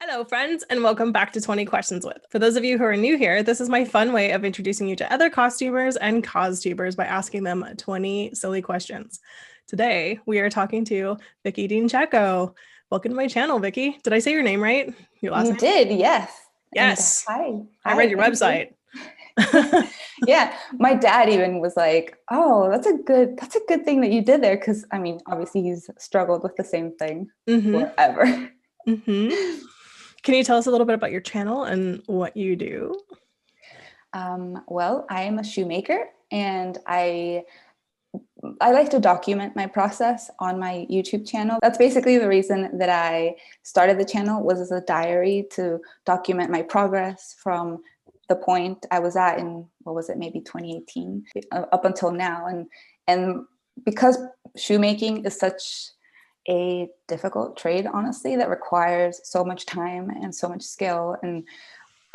Hello, friends, and welcome back to 20 Questions With. For those of you who are new here, this is my fun way of introducing you to other costumers and costubers by asking them 20 silly questions. Today, we are talking to Vicky D'Incecco. Welcome to my channel, Vicky. Did I say your name right? Your last You name? did, yes. And Yes. hi, I read your thank you. website. Yeah, my dad even was like, "Oh, that's a good thing that you did there," because I mean, obviously he's struggled with the same thing Mm-hmm. forever. Mm-hmm. Can you tell us a little bit about your channel and what you do? Well, I am a shoemaker, and I like to document my process on my YouTube channel. That's basically the reason that I started the channel, was as a diary to document my progress from the point I was at in, what was it, maybe 2018 up until now. And because shoemaking is such a difficult trade, honestly, that requires so much time and so much skill, and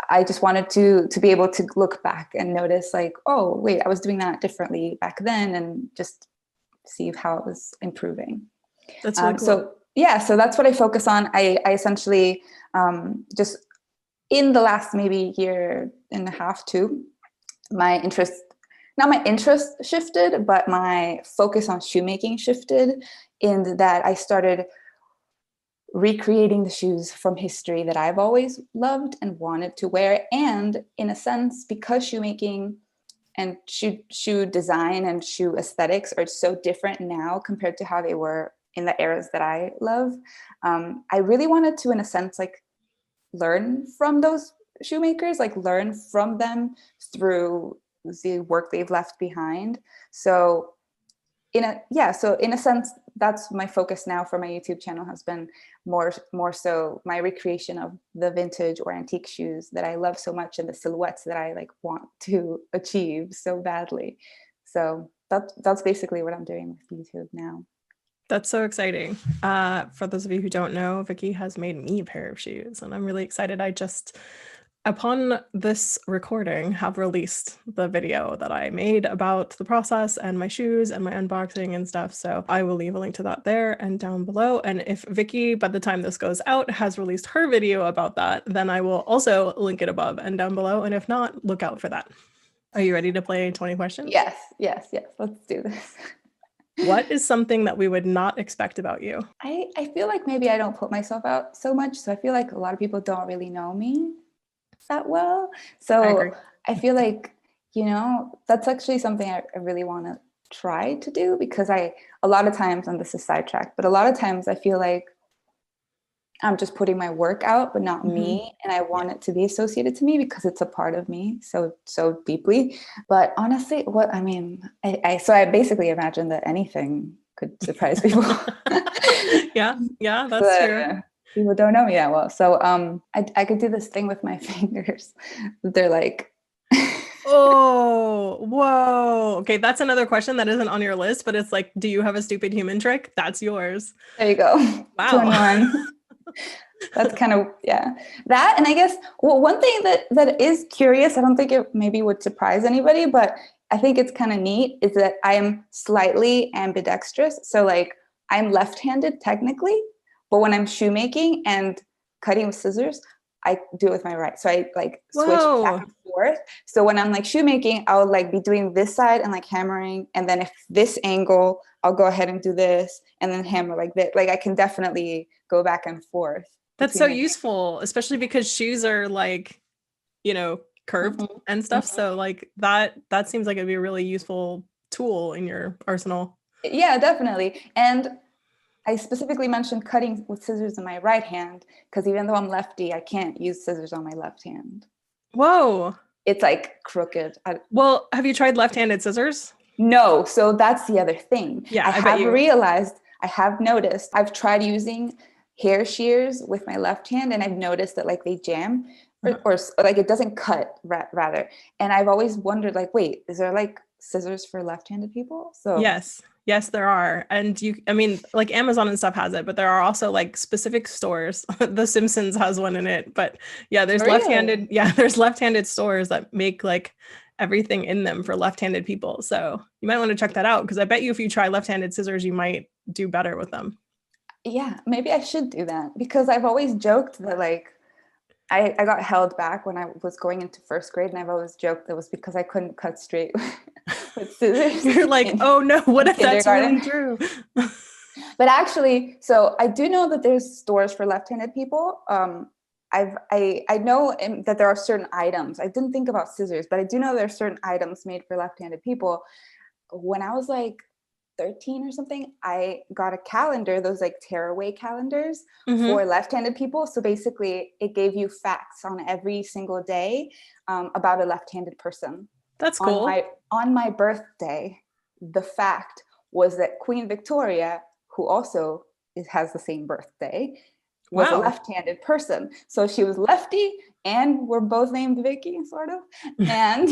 I just wanted to be able to look back and notice, like, oh wait, I was doing that differently back then, and just see how it was improving. That's really cool. So yeah, so that's what I focus on. I essentially just, in the last maybe year and a half too, my interest, not my interest shifted, but my focus on shoemaking shifted, in that I started recreating the shoes from history that I've always loved and wanted to wear. And in a sense, because shoemaking and shoe design and shoe aesthetics are so different now compared to how they were in the eras that I love, I really wanted to, in a sense, like, learn from those shoemakers, like learn from them through the work they've left behind. So in a sense, that's my focus now for my YouTube channel, has been more so my recreation of the vintage or antique shoes that I love so much, and the silhouettes that I like want to achieve so badly. So that's basically what I'm doing with YouTube now. That's so exciting. For those of you who don't know, Vicky has made me a pair of shoes, and I'm really excited. I just, upon this recording, have released the video that I made about the process and my shoes and my unboxing and stuff. So I will leave a link to that there and down below. And if Vicky, by the time this goes out, has released her video about that, then I will also link it above and down below. And if not, look out for that. Are you ready to play 20 questions? Yes, let's do this. What is something that we would not expect about you? I feel like maybe I don't put myself out so much, so I feel like a lot of people don't really know me that well. I agree. So I feel like, that's actually something I really want to try to do, because a lot of times, and this is sidetracked, but a lot of times I feel like I'm just putting my work out, but not Mhm. me. And I Yeah. want it to be associated to me because it's a part of me so deeply. But honestly, I basically imagine that anything could surprise people. Yeah, that's But true. people don't know me that well. So I could do this thing with my fingers. They're like, Oh, whoa. Okay, that's another question that isn't on your list, but it's like, do you have a stupid human trick? That's yours. there you go, two in Wow. one. That's kind of, yeah, that. And I guess, well, one thing that is curious, I don't think it maybe would surprise anybody, but I think it's kind of neat, is that I'm slightly ambidextrous. So like, I'm left-handed technically, but when I'm shoemaking and cutting with scissors, I do it with my right. So I like switch back Whoa. and forth. So when I'm like shoemaking, I'll like be doing this side and like hammering, and then if this angle, I'll go ahead and do this and then hammer like that. Like I can definitely go back and forth That's so between the. useful, especially because shoes are like, curved Mhm, and stuff. mhm. So like that seems like it'd be a really useful tool in your arsenal. Yeah, definitely. And I specifically mentioned cutting with scissors in my right hand, because even though I'm lefty, I can't use scissors on my left hand. Whoa. It's like crooked. Well, have you tried left-handed scissors? No, so that's the other thing. Yeah, I bet you. I have noticed, I've tried using hair shears with my left hand, and I've noticed that like they jam, Uh-huh. or like it doesn't cut, rather. And I've always wondered, like, wait, is there like scissors for left-handed people? So, Yes. Yes, there are. And I mean, like Amazon and stuff has it, but there are also like specific stores. The Simpsons has one in it. But yeah, really? there's left-handed stores that make like everything in them for left-handed people. So you might want to check that out because I bet you if you try left-handed scissors, you might do better with them. Yeah, maybe I should do that, because I've always joked that, like, I got held back when I was going into first grade, and I've always joked that was because I couldn't cut straight with scissors. You're like, oh no, what if that's really true? But actually, so I do know that there's stores for left-handed people. I know that there are certain items. I didn't think about scissors, but I do know there are certain items made for left-handed people. When I was like 13 or something, I got a calendar, those like tearaway calendars for left-handed people. So basically it gave you facts on every single day about a left-handed person. That's cool. On my birthday, the fact was that Queen Victoria, who also has the same birthday, was a left-handed person. So she was lefty, and we're both named Vicky, sort of. And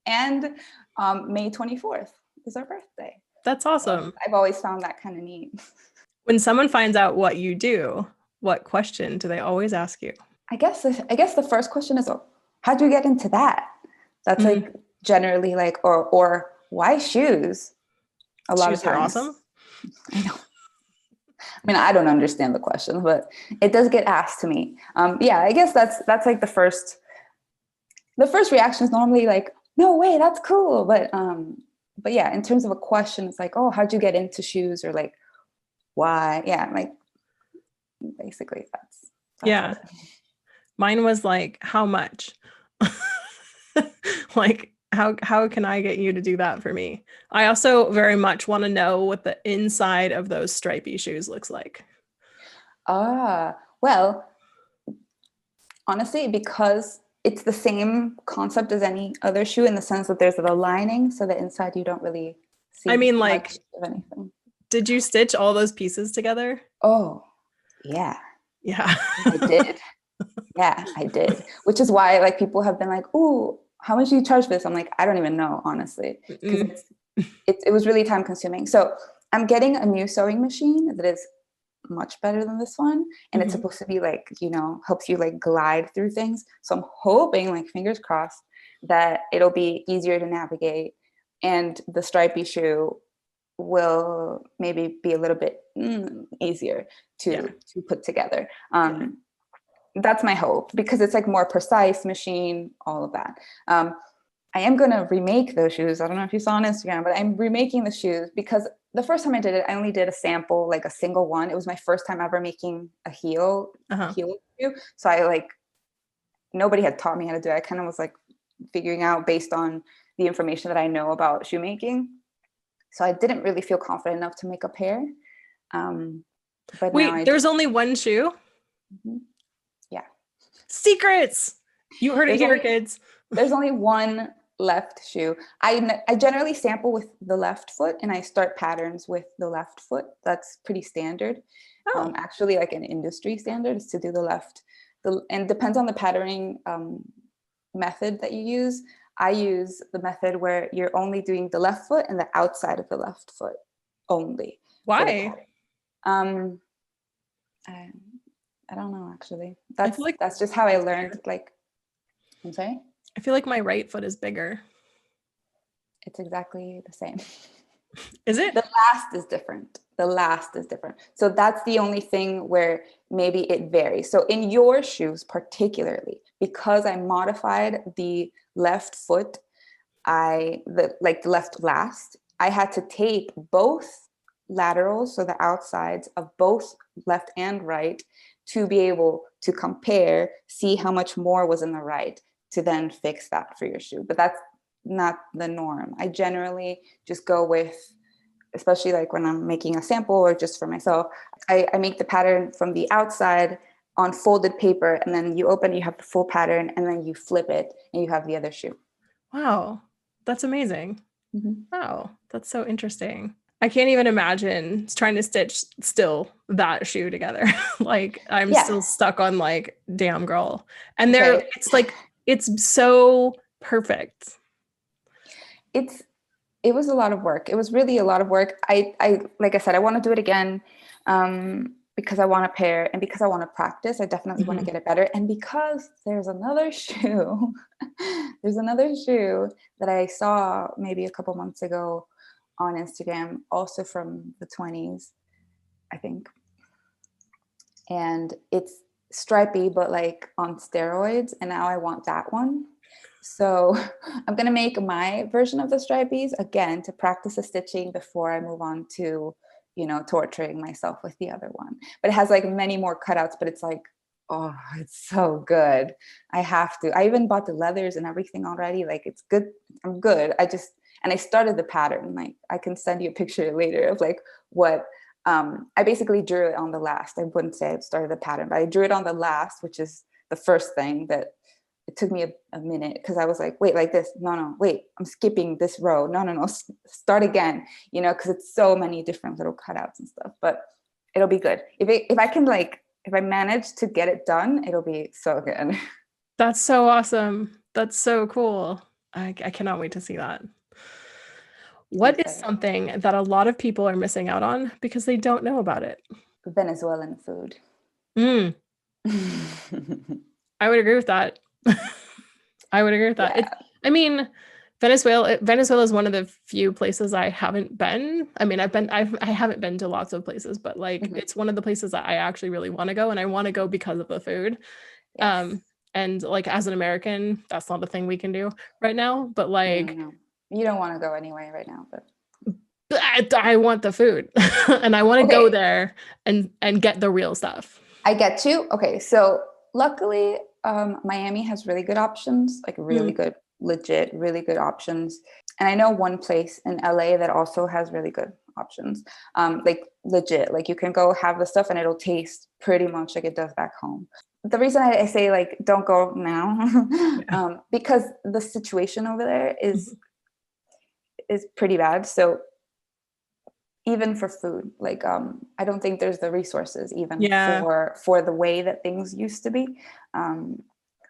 May 24th is our birthday. That's awesome. So I've always found that kind of neat. When someone finds out what you do, what question do they always ask you? I guess the first question is, how'd you get into that? That's like generally like, or why shoes? A lot of times. Are awesome. I know. I mean, I don't understand the question, but it does get asked to me. Yeah, I guess that's like the first reaction is normally like, no way, that's cool. But yeah, in terms of a question, it's like, oh, how'd you get into shoes? Or like, why? Yeah, like basically that's yeah. Mine was like, how much? Like, how can I get you to do that for me? I also very much want to know what the inside of those stripy shoes looks like. Well, honestly, because it's the same concept as any other shoe in the sense that there's the lining, so that inside you don't really see. I mean, like, of anything. Did you stitch all those pieces together? Oh, yeah. Yeah. I did. Yeah, I did. Which is why like people have been like, ooh, how much do you charge for this? I'm like, I don't even know, honestly. Because it was really time consuming. So I'm getting a new sewing machine that is much better than this one. And it's supposed to be like, helps you like glide through things. So I'm hoping, like fingers crossed, that it'll be easier to navigate and the stripy shoe will maybe be a little bit easier to put together. That's my hope, because it's like more precise machine, all of that. I am going to remake those shoes. I don't know if you saw on Instagram, but I'm remaking the shoes because the first time I did it, I only did a sample, like a single one. It was my first time ever making a heel shoe. So I like, nobody had taught me how to do it. I kind of was like figuring out based on the information that I know about shoemaking. So I didn't really feel confident enough to make a pair. But wait, there's only one shoe? Yeah. Secrets! You heard it here, kids. There's only one left shoe. I generally sample with the left foot and I start patterns with the left foot. That's pretty standard. Actually, like an industry standard is to do the left. And depends on the patterning method that you use. I use the method where you're only doing the left foot and the outside of the left foot only. Why? I don't know, actually. That's just how I learned. Like, I'm sorry? I feel like my right foot is bigger. It's exactly the same. Is it? The last is different. So that's the only thing where maybe it varies. So in your shoes particularly, because I modified the left foot, the left last, I had to tape both laterals, so the outsides of both left and right, to be able to compare, see how much more was in the right, to then fix that for your shoe. But that's not the norm. I generally just go with, especially like when I'm making a sample or just for myself, I make the pattern from the outside on folded paper, and then you open, you have the full pattern, and then you flip it and you have the other shoe. Wow, that's amazing. Wow, that's so interesting. I can't even imagine trying to stitch still that shoe together. Like I'm still stuck on like, damn girl. And it's like, it's so perfect. It was a lot of work. It was really a lot of work. I like I said, I want to do it again because I want a pair and because I want to practice. I definitely want to get it better. And because there's another shoe, that I saw maybe a couple months ago on Instagram, also from the 20s, I think. And it's stripy, but like on steroids. And now I want that one. So I'm going to make my version of the stripies again to practice the stitching before I move on to, torturing myself with the other one. But it has like many more cutouts, but it's like, oh, it's so good. I have to. I even bought the leathers and everything already. Like, it's good. I'm good. And I started the pattern. Like, I can send you a picture later of like what I basically drew it on the last. I wouldn't say I started the pattern, but I drew it on the last, which is the first thing that it took me a minute, because I was like, wait, like this. No, wait, I'm skipping this row. No, start again, because it's so many different little cutouts and stuff, but it'll be good. If I manage to get it done, it'll be so good. That's so awesome. That's so cool. I cannot wait to see that. What is something that a lot of people are missing out on because they don't know about it? Venezuelan food. I would agree with that. I would agree with that. Yeah. I mean, Venezuela is one of the few places I haven't been. I mean, I haven't been to lots of places, but like it's one of the places that I actually really want to go, and I want to go because of the food. Yes. And like as an American, that's not a thing we can do right now, but like you don't want to go anyway right now, but I want the food and I want to go there and get the real stuff. I get you. Okay, so luckily Miami has really good options, like really good, legit, really good options. And I know one place in LA that also has really good options, like legit, like you can go have the stuff and it'll taste pretty much like it does back home. The reason I say like don't go now because the situation over there is pretty bad. So even for food, like I don't think there's the resources even for the way that things used to be.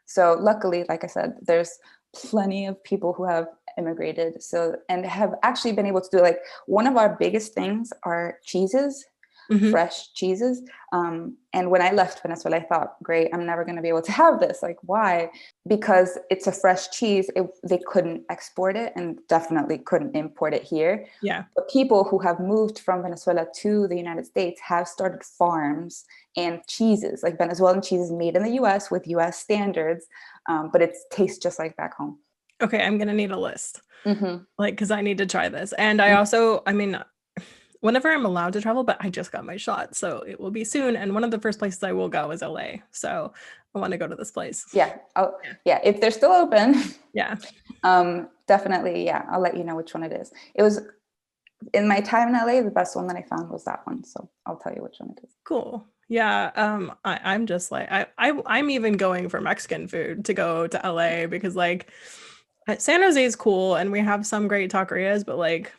So luckily, like I said, there's plenty of people who have immigrated and have actually been able to do, like, one of our biggest things are cheeses. Fresh cheeses. And when I left Venezuela, I thought, great, I'm never going to be able to have this. Like, why? Because it's a fresh cheese. They couldn't export it and definitely couldn't import it here. Yeah. But people who have moved from Venezuela to the United States have started farms and cheeses, like Venezuelan cheeses made in the US with US standards. But it tastes just like back home. Okay, I'm going to need a list. Like, because I need to try this. And I also, I mean, whenever I'm allowed to travel, but I just got my shot, so it will be soon. And one of the first places I will go is LA. So I want to go to this place. Yeah. Yeah. If they're still open. Yeah. Definitely. Yeah. I'll let you know which one it is. It was in my time in LA, the best one that I found was that one. So I'll tell you which one it is. Cool. Yeah. I'm just like, I'm even going for Mexican food to go to LA because like San Jose is cool and we have some great taquerias, but like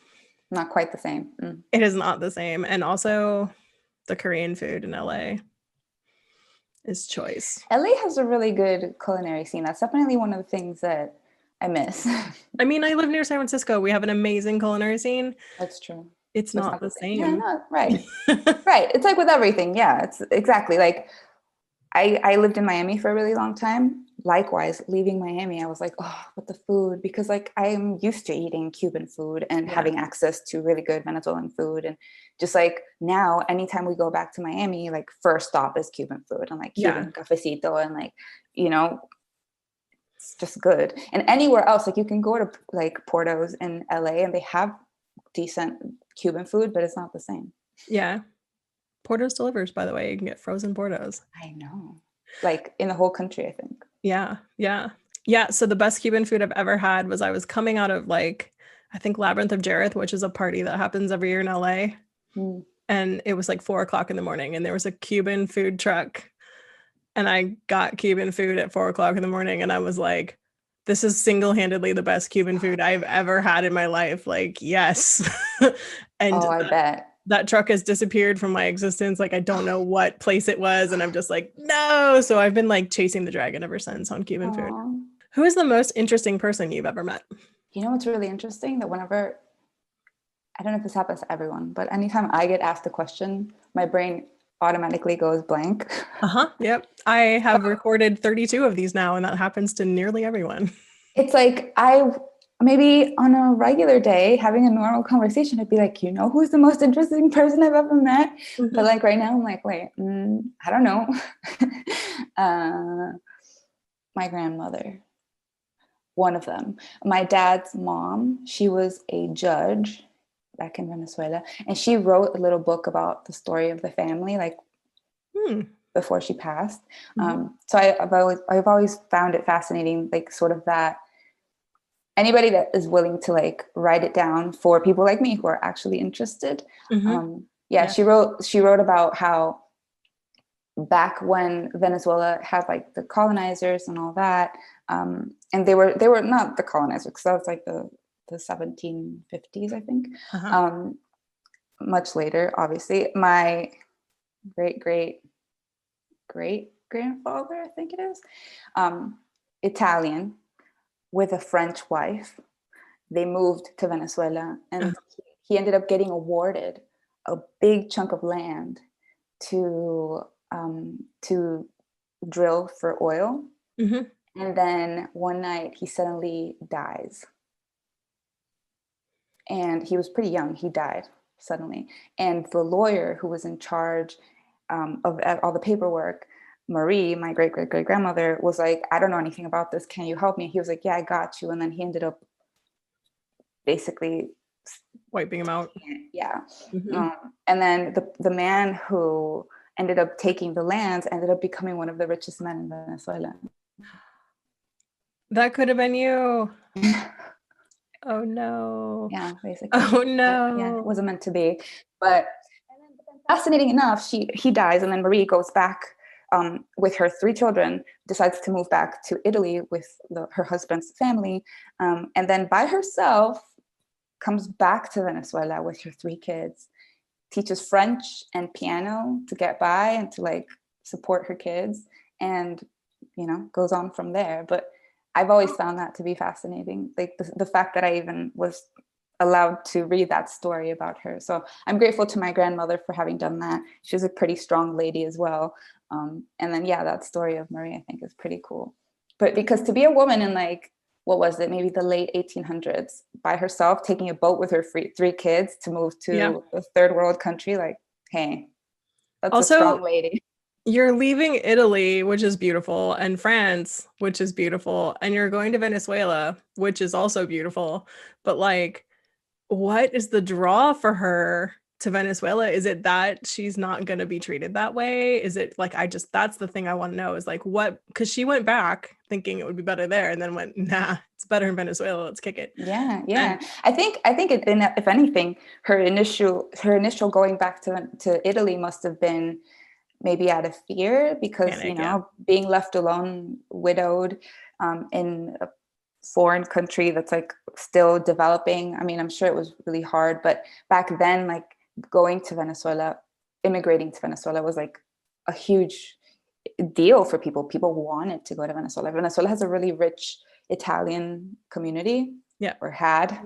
not quite the same. It is not the same. And also the Korean food in LA is choice. LA has a really good culinary scene. That's definitely one of the things that I miss. I mean, I live near San Francisco. We have an amazing culinary scene. That's true. It's not the same. Yeah, no, right. Right. It's like with everything. Yeah, it's exactly like I lived in Miami for a really long time. Likewise, leaving Miami, I was like, oh, but the food, because like I'm used to eating Cuban food and having access to really good Venezuelan food. And just like now, anytime we go back to Miami, like first stop is Cuban food and like Cuban cafecito and like, it's just good. And anywhere else, like you can go to like Porto's in LA and they have decent Cuban food, but it's not the same. Yeah. Porto's delivers, by the way. You can get frozen Portos. I know. Like in the whole country, I think. Yeah. So the best Cuban food I've ever had was I was coming out of like, I think Labyrinth of Jareth, which is a party that happens every year in LA. And it was like 4:00 in the morning and there was a Cuban food truck. And I got Cuban food at 4:00 in the morning. And I was like, this is single-handedly the best Cuban food I've ever had in my life. Like, yes. And I bet. That truck has disappeared from my existence. Like, I don't know what place it was. And I'm just like, no. So I've been like chasing the dragon ever since on Cuban food. Who is the most interesting person you've ever met? You know what's really interesting? That whenever, I don't know if this happens to everyone, but anytime I get asked a question, my brain automatically goes blank. Yep. I have recorded 32 of these now, and that happens to nearly everyone. It's like I maybe on a regular day, having a normal conversation, I'd be like, you know, who's the most interesting person I've ever met? But like right now, I'm like, wait, I don't know. My grandmother, one of them. My dad's mom, she was a judge back in Venezuela, and she wrote a little book about the story of the family, like before she passed. So I've always found it fascinating, like sort of that anybody that is willing to like write it down for people like me who are actually interested. She wrote about how back when Venezuela had like the colonizers and all that, and they were not the colonizers, because that was like the 1750s, I think. Much later, obviously. My great grandfather, I think it is, Italian, with a French wife. They moved to Venezuela, and he ended up getting awarded a big chunk of land to drill for oil. And then one night he suddenly dies. And he was pretty young. He died suddenly. And the lawyer who was in charge of all the paperwork, Marie, my great-great-great-grandmother, was like, I don't know anything about this. Can you help me? He was like, yeah, I got you. And then he ended up basically wiping him out. Yeah. And then the man who ended up taking the lands ended up becoming one of the richest men in Venezuela. That could have been you. Oh no. Yeah, basically. Oh no. Yeah, it wasn't meant to be. But fascinating enough, he dies, and then Marie goes back with her 3 children, decides to move back to Italy with her husband's family, and then by herself comes back to Venezuela with her 3 kids, teaches French and piano to get by and to like support her kids, and goes on from there. But I've always found that to be fascinating, like the fact that I even was allowed to read that story about her. So I'm grateful to my grandmother for having done that. She's a pretty strong lady as well. And then that story of Marie, I think, is pretty cool. But because to be a woman in like, what was it, maybe the late 1800s, by herself, taking a boat with her 3 kids to move to a third world country, like, hey, that's also a strong lady. You're leaving Italy, which is beautiful, and France, which is beautiful, and you're going to Venezuela, which is also beautiful. But like, what is the draw for her to Venezuela? Is it that she's not going to be treated that way? Is it like, that's the thing I want to know, is like, what, because she went back thinking it would be better there and then went, nah, it's better in Venezuela, let's kick it. Yeah. And I think if anything, her initial going back to Italy must have been maybe out of fear, because panic, being left alone, widowed, in a foreign country that's like still developing. I mean, I'm sure it was really hard, but back then, like going to Venezuela, immigrating to Venezuela was like a huge deal for people. People wanted to go to Venezuela. Venezuela has a really rich Italian community, or had,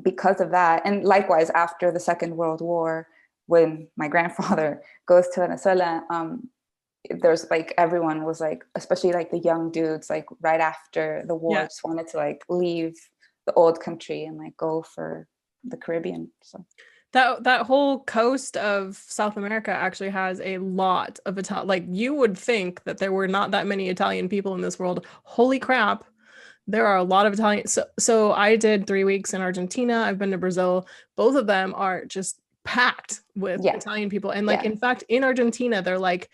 because of that. And likewise, after the Second World War, when my grandfather goes to Venezuela, there's like, everyone was like, especially like the young dudes, like right after the war, just wanted to like leave the old country and like go for the Caribbean. So that whole coast of South America actually has a lot of Italian. Like, you would think that there were not that many Italian people in this world. Holy crap, there are a lot of Italian. So I did 3 weeks in Argentina. I've been to Brazil. Both of them are just packed with Italian people. And like, in fact, in Argentina, they're like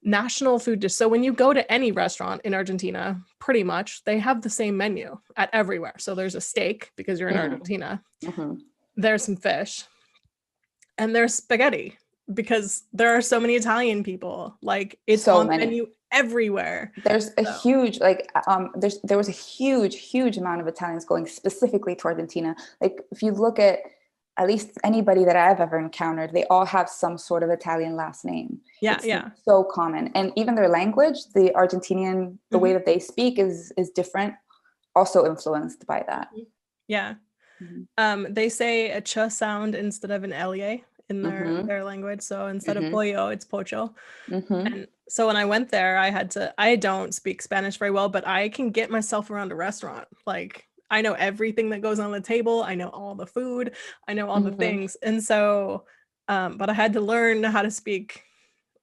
national food dish. So when you go to any restaurant in Argentina, pretty much they have the same menu at everywhere. So there's a steak, because you're in Argentina. There's some fish, and there's spaghetti, because there are so many Italian people. Like, it's so on the menu everywhere. There's a huge, like, there was a huge amount of Italians going specifically to Argentina. Like, if you look at least anybody that I've ever encountered, they all have some sort of Italian last name. It's so common. And even their language, the Argentinian, the way that they speak is different, also influenced by that. They say a ch sound instead of an lia in their language. So instead of pollo, it's pocho. And so when I went there, I don't speak Spanish very well, but I can get myself around a restaurant. Like, I know everything that goes on the table. I know all the food. I know all the Mhm. things. And so, but I had to learn how to speak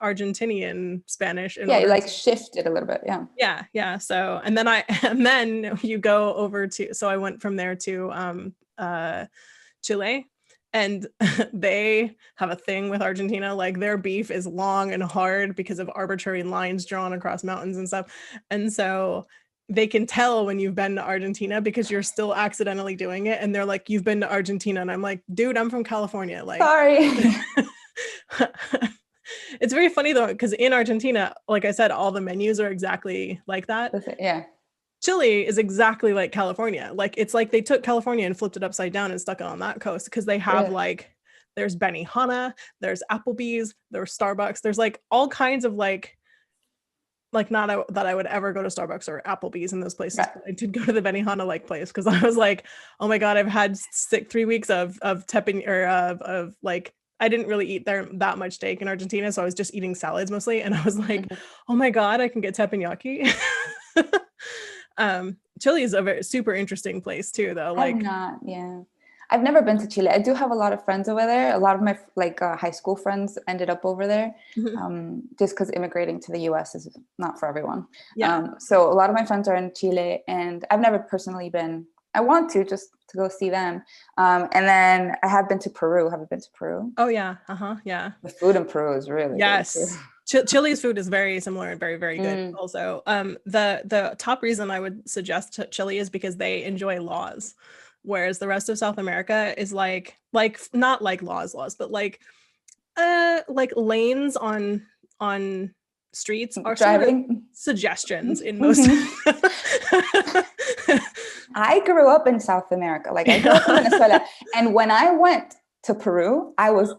Argentinian Spanish in Yeah, you order like to. shifted a little bit. Yeah. Yeah. So, and then and then you go over to, so I went from there to Chile, and they have a thing with Argentina. Like their beef is long and hard because of arbitrary lines drawn across mountains and stuff. And so they can tell when you've been to Argentina because you're still accidentally doing it. And they're like, "You've been to Argentina." And I'm like, "Dude, I'm from California." Like, Sorry. it's very funny though, because in Argentina, like I said, all the menus are exactly like that. Yeah. Chile is exactly like California. Like it's like they took California and flipped it upside down and stuck it on that coast, because they have Really? like, there's Benihana, there's Applebee's, there's Starbucks, there's like all kinds of like not that I would ever go to Starbucks or Applebee's in those places. Right. But I did go to the Benihana like place because I was like, oh my god, I've had 3 weeks of tepin, or of like, I didn't really eat there that much steak in Argentina, so I was just eating salads mostly, and I was like, Mhm. oh my god, I can get teppanyaki. Chile is a very super interesting place too, though. I've Like, not, yeah. I've never been to Chile. I do have a lot of friends over there. A lot of my like high school friends ended up over there, just because immigrating to the US is not for everyone. yeah. So a lot of my friends are in Chile, and I've never personally been. I want to just to go see them. And then I have been to Peru. Have you been to Peru? Oh yeah. Yeah. The food in Peru is really good too. Yes. Chile's food is very similar and very, very good. Mm. Also, the top reason I would suggest Chile is because they enjoy laws, whereas the rest of South America is like not like laws, but like lanes on streets are sort of Driving. suggestions in most. Mhm. I grew up in South America. Like I grew up in Venezuela, and when I went to Peru, I was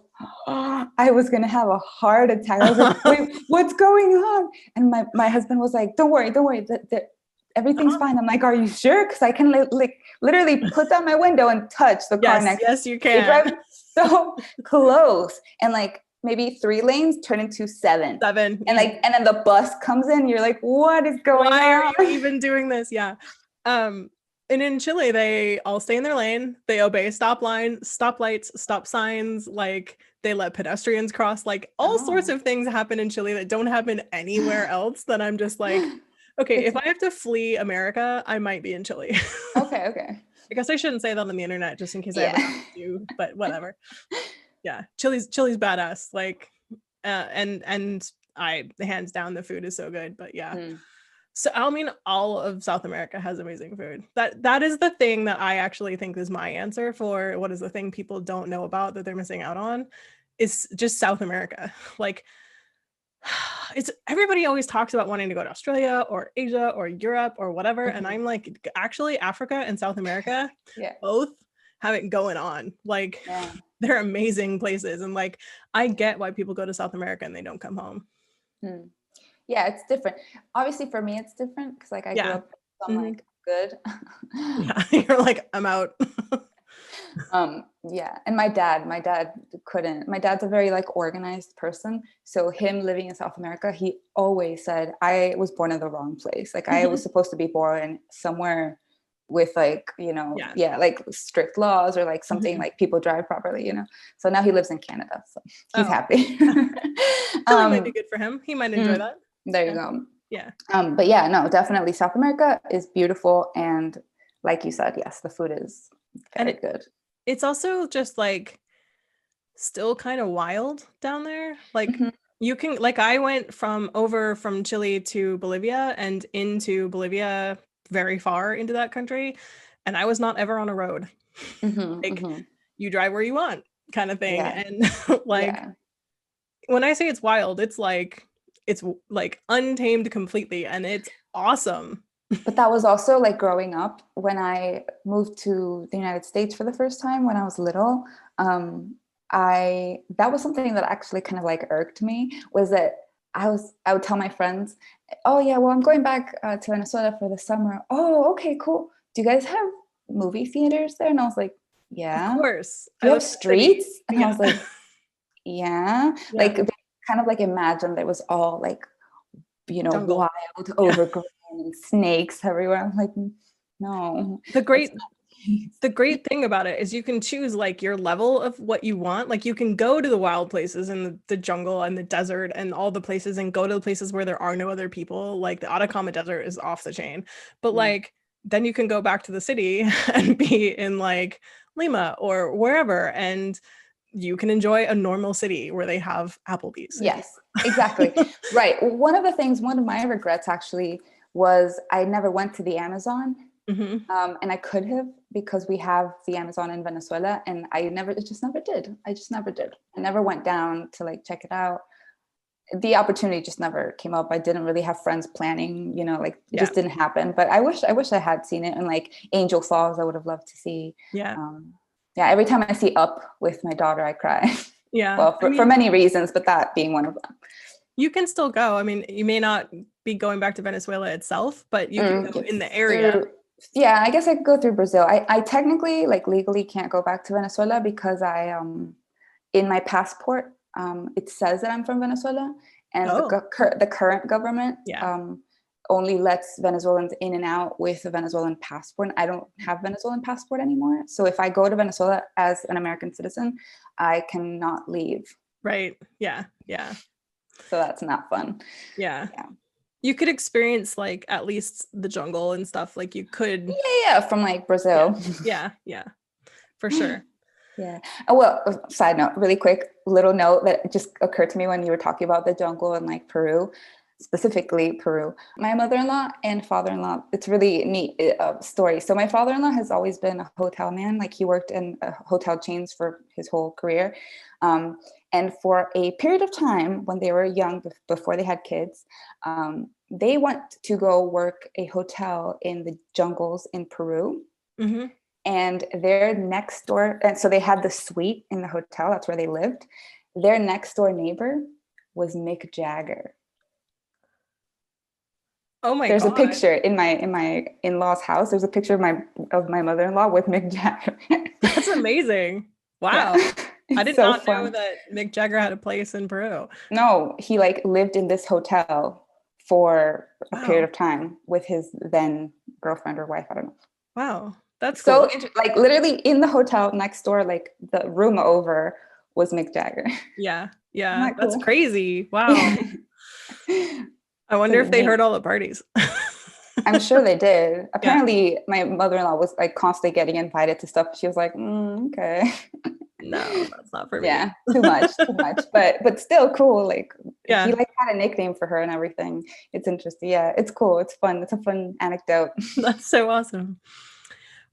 gonna have a heart attack. I was like, "Wait, what's going on?" And my husband was like, "Don't worry, that everything's fine." I'm like, "Are you sure?" Because I can like literally put down my window and touch the car next. Yes, you They drive can. so close, and like maybe 3 lanes turn into 7. Seven. And like, and then the bus comes in. You're like, "What is going Why on?" are you even doing this? Yeah. And in Chile, they all stay in their lane. They obey stoplights, stop signs. Like they let pedestrians cross. Like all sorts of things happen in Chile that don't happen anywhere else. That I'm just like, okay, if I have to flee America, I might be in Chile. Okay. I guess I shouldn't say that on the internet just in case I Yeah. ever have to, but whatever. Yeah, Chile's badass. Like, and I hands down the food is so good. But yeah. Mm. So I mean, all of South America has amazing food. That is the thing that I actually think is my answer for what is the thing people don't know about that they're missing out on, is just South America. Like, it's everybody always talks about wanting to go to Australia or Asia or Europe or whatever, and I'm like, actually, Africa and South America Yeah. both have it going on. Like, Yeah. they're amazing places, and like, I get why people go to South America and they don't come home. Mm. Yeah, it's different. Obviously, for me, it's different because like I grew Yeah. up. So I'm like good. Yeah. You're like, I'm out. Yeah, and my dad couldn't. My dad's a very like organized person, so him living in South America, he always said I was born in the wrong place. Like I was supposed to be born somewhere with like like strict laws or like something like people drive properly. So now he lives in Canada, so he's happy. Chile might be good for him. He might enjoy that. There you go. Yeah. But yeah, no, definitely South America is beautiful, and like you said, yes, the food is very good. It's also just like still kind of wild down there. Like you can, like, I went from Chile to Bolivia and into Bolivia, very far into that country, and I was not ever on a road. Like you drive where you want kind of thing. Yeah. And like when I say it's wild, it's like untamed completely, and it's awesome. But that was also like growing up when I moved to the United States for the first time when I was little. That was something that actually kind of like irked me, was that I would tell my friends, "Oh yeah, well I'm going back to Venezuela for the summer." "Oh, okay, cool. Do you guys have movie theaters there?" And I was like, "Yeah." Of course. "Do you have streets?" And I was like, "Yeah." Like they kind of like imagined it was all like, Jungle. wild, overgrown, and snakes everywhere. I'm like, No. The great thing about it is you can choose like your level of what you want. Like you can go to the wild places and the jungle and the desert and all the places and go to the places where there are no other people. Like the Atacama Desert is off the chain. But like then you can go back to the city and be in like Lima or wherever, and you can enjoy a normal city where they have Applebee's. Yes, exactly. Right. One of my regrets actually was I never went to the Amazon. And I could have, because we have the Amazon in Venezuela, and I just never did. I never went down to like check it out. The opportunity just never came up. I didn't really have friends planning, like it just didn't happen. But I wish I had seen it. And like Angel Falls, I would have loved to see. Yeah. Every time I see Up with my daughter, I cry. Yeah. Well, for many reasons, but that being one of them. You can still go. I mean, you may not be going back to Venezuela itself, but you can go in the area. Yeah, I guess I could go through Brazil. I technically, like legally, can't go back to Venezuela because in my passport, it says that I'm from Venezuela, and the current government only lets Venezuelans in and out with a Venezuelan passport. And I don't have Venezuelan passport anymore. So if I go to Venezuela as an American citizen, I cannot leave. Right. Yeah. Yeah. So that's not fun. Yeah. You could experience like at least the jungle and stuff. Like you could. Yeah, from like Brazil. Yeah, for sure. Yeah. Oh, well, side note, really quick, little note that just occurred to me when you were talking about the jungle and like Peru, specifically Peru. My mother-in-law and father-in-law, it's really neat story. So my father-in-law has always been a hotel man. Like he worked in hotel chains for his whole career. And for a period of time when they were young, before they had kids, they went to go work a hotel in the jungles in Peru. And their next door, and so they had the suite in the hotel, that's where they lived. Their next door neighbor was Mick Jagger. Oh my God. There's a picture in my in-laws' house. There's a picture of my mother-in-law with Mick Jagger. That's amazing. Wow. Yeah. I did not know that Mick Jagger had a place in Peru. No, he like lived in this hotel for a period of time with his then girlfriend or wife. I don't know. Wow. That's cool. So like literally in the hotel next door, like the room over was Mick Jagger. Yeah. That's crazy. Wow. I wonder if they heard all the parties. I'm sure they did. Apparently my mother-in-law was like constantly getting invited to stuff. She was like, okay. No, that's not for me. Yeah, too much. But still cool. Like he like had a nickname for her and everything. It's interesting. Yeah, it's cool. It's fun. It's a fun anecdote. That's so awesome.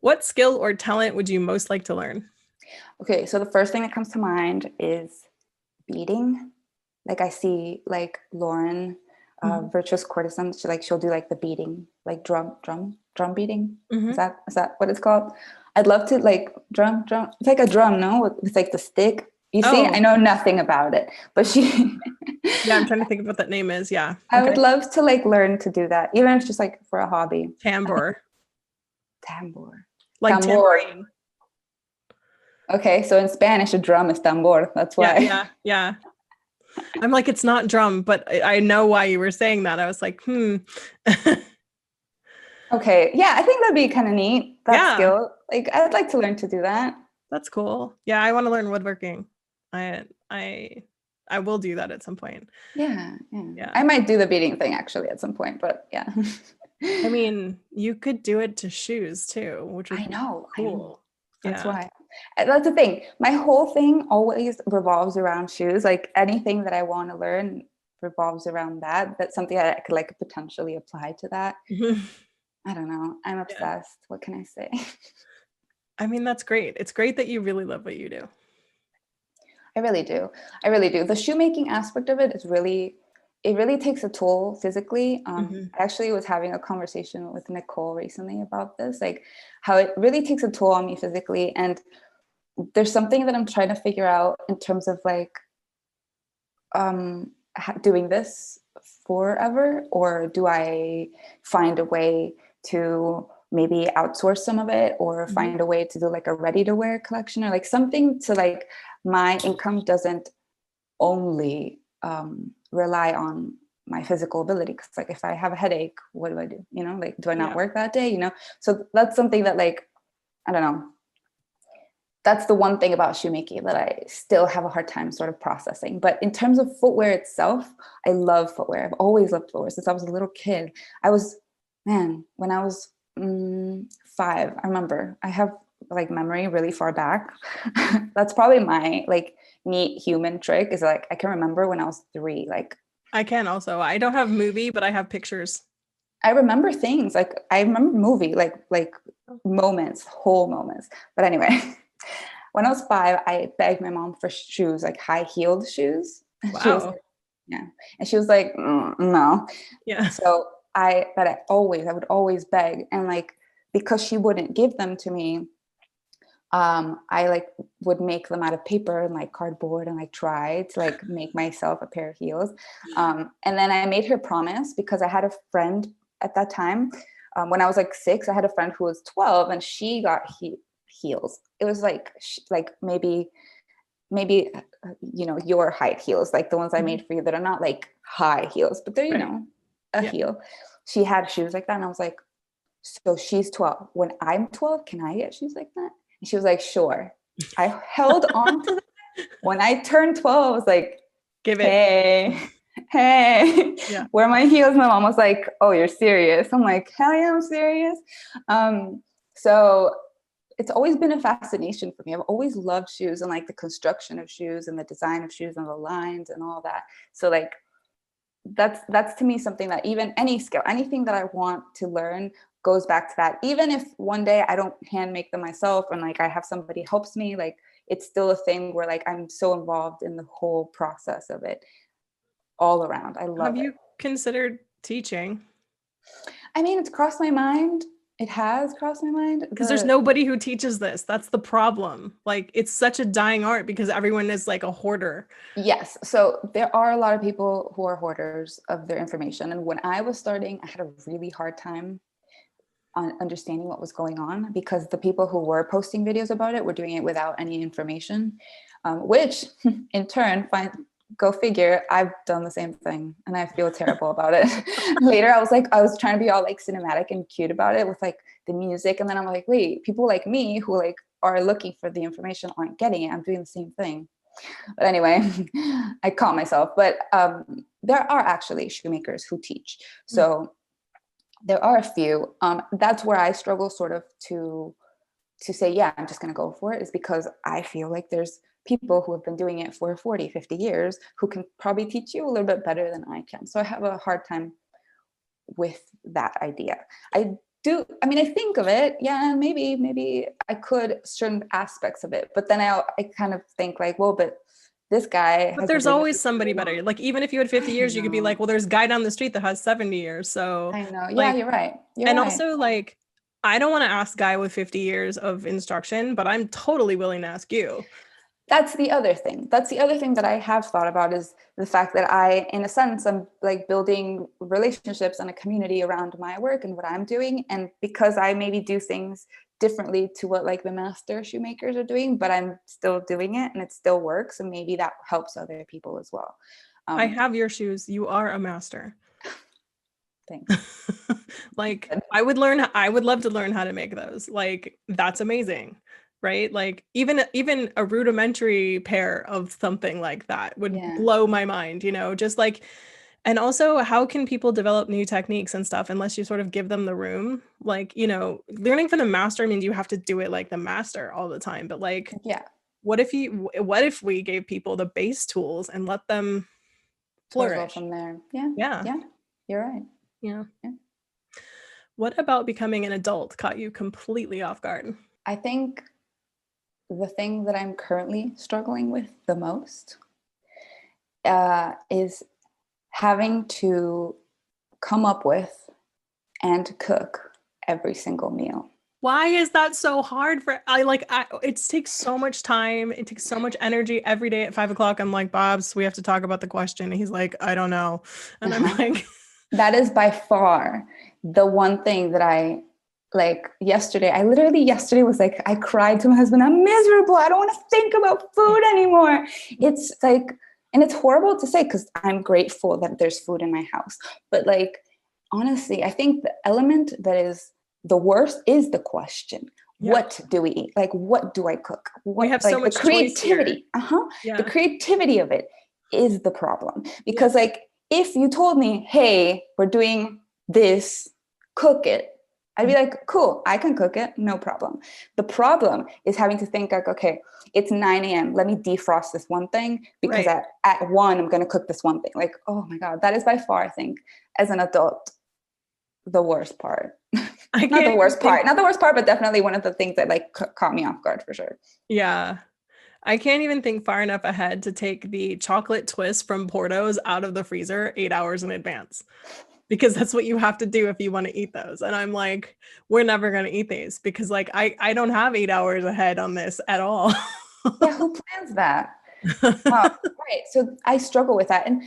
What skill or talent would you most like to learn? Okay, so the first thing that comes to mind is beading. Like I see like Lauren, Virtuous Courtesan, she'll do like the beading, like drum beating. Is that what it's called? I'd love to like drum. It's like a drum, no? It's like the stick. You see, I know nothing about it, but she. Yeah, I'm trying to think of what that name is. Yeah, I would love to like learn to do that, even if it's just like for a hobby. Tambour. Like tambourine. Okay, so in Spanish, a drum is tambor. That's why. Yeah. I'm like, it's not drum, but I know why you were saying that. I was like, Okay, yeah, I think that'd be kind of neat. That skill. Like, I'd like to learn to do that. That's cool. Yeah, I want to learn woodworking. I will do that at some point. Yeah. I might do the beading thing actually at some point, but yeah. I mean, you could do it to shoes too, which is cool. That's why. That's the thing. My whole thing always revolves around shoes. Like anything that I want to learn revolves around that. That's something that I could like potentially apply to that. I don't know. I'm obsessed. What can I say? I mean, that's great. It's great that you really love what you do. I really do. The shoemaking aspect of it really takes a toll physically. I actually was having a conversation with Nicole recently about this, like how it really takes a toll on me physically. And there's something that I'm trying to figure out in terms of like doing this forever, or do I find a way to maybe outsource some of it, or find a way to do like a ready-to-wear collection, or like something to like my income doesn't only rely on my physical ability. Because like if I have a headache, what do I do? You know, like, do I not Yeah. work that day? You know, so that's something that like, I don't know. That's the one thing about shoemaking that I still have a hard time sort of processing. But in terms of footwear itself, I love footwear. I've always loved footwear since I was a little kid. When I was 5, I remember I have like memory really far back. That's probably my like neat human trick is like, I can remember when I was 3, like I can also. I don't have movie, but I have pictures. I remember things like I remember movie, like moments, whole moments. But anyway, when I was 5, I begged my mom for shoes, like high-heeled shoes. She was Wow. like, yeah. And she was like, no. Yeah. So I would always beg. And like, because she wouldn't give them to me, I like would make them out of paper and like cardboard and like try to like make myself a pair of heels. And then I made her promise because I had a friend at that time. When I was like 6, I had a friend who was 12 and she got heels. It was like maybe you know, your height heels, like the ones I made for you that are not like high heels, but they're, you Right. know, a Yeah. heel. She had shoes like that. And I was like, so she's 12. When I'm 12, can I get shoes like that? And she was like, sure. I held on to that. When I turned 12, I was like, Give it. hey, Yeah. where are my heels? My mom was like, oh, you're serious? I'm like, hell yeah, I'm serious. So it's always been a fascination for me. I've always loved shoes and like the construction of shoes and the design of shoes and the lines and all that. So like that's to me something that even any skill, anything that I want to learn goes back to that. Even if one day I don't hand make them myself and like I have somebody helps me, like it's still a thing where like I'm so involved in the whole process of it all around. I love Have it. you considered teaching? I mean, it's crossed my mind. It has crossed my mind. Because there's nobody who teaches this. That's the problem. Like it's such a dying art because everyone is like a hoarder. Yes. So there are a lot of people who are hoarders of their information. And when I was starting, I had a really hard time on understanding what was going on because the people who were posting videos about it were doing it without any information, which in turn, go figure, I've done the same thing and I feel terrible about it. Later, I was trying to be all like cinematic and cute about it with like the music. And then I'm like, wait, people like me who like are looking for the information aren't getting it. I'm doing the same thing. But anyway, I caught myself. But there are actually shoemakers who teach. So there are a few. That's where I struggle sort of to say, yeah, I'm just going to go for it, is because I feel like there's people who have been doing it for 40, 50 years who can probably teach you a little bit better than I can. So I have a hard time with that idea. I think of it, yeah, maybe I could certain aspects of it, but then I kind of think like, well, but this guy But has been there's doing always this for somebody so better. long. Like even if you had 50 years, you could be know. like, well, there's a guy down the street that has 70 years. So I know. Yeah, like, you're right. and also like, I don't want to ask a guy with 50 years of instruction, but I'm totally willing to ask you. That's the other thing. That's the other thing that I have thought about, is the fact that I, in a sense, I'm like building relationships and a community around my work and what I'm doing. And because I maybe do things differently to what like the master shoemakers are doing, but I'm still doing it and it still works. And maybe that helps other people as well. I have your shoes. You are a master. Thanks. Like I would love to learn how to make those. Like that's amazing. Right? Like even a rudimentary pair of something like that would Yeah. blow my mind, just like, and also how can people develop new techniques and stuff unless you sort of give them the room? Like, learning from the master means you have to do it like the master all the time. But like, Yeah. what if we gave people the base tools and let them Sort of go flourish? from there. Yeah. Yeah. Yeah. You're right. Yeah. Yeah. What about becoming an adult caught you completely off guard? I think the thing that I'm currently struggling with the most is having to come up with and cook every single meal. Why is that so hard it takes so much time. It takes so much energy every day at 5 o'clock. I'm like, Bob's, we have to talk about the question. And he's like, I don't know. And I'm like, that is by far the one thing that I like yesterday. Yesterday was like, I cried to my husband, I'm miserable. I don't want to think about food anymore. It's like, And it's horrible to say because I'm grateful that there's food in my house. But like, honestly, I think the element that is the worst is the question. Yeah. What do we eat? Like, what do I cook? We What, have so like, the much choice here. creativity, the Yeah. creativity of it is the problem. Because Yeah. like, if you told me, hey, we're doing this, cook it, I'd be like, cool, I can cook it, no problem. The problem is having to think like, okay, it's 9 a.m. Let me defrost this one thing because Right. at 1, I'm going to cook this one thing. Like, oh my God, that is by far, I think, as an adult, the worst part. Not the worst part, but definitely one of the things that like caught me off guard for sure. Yeah. I can't even think far enough ahead to take the chocolate twist from Porto's out of the freezer 8 hours in advance. Because that's what you have to do if you want to eat those. And I'm like, we're never going to eat these because like I don't have 8 hours ahead on this at all. Yeah, who plans that? Right. So I struggle with that. And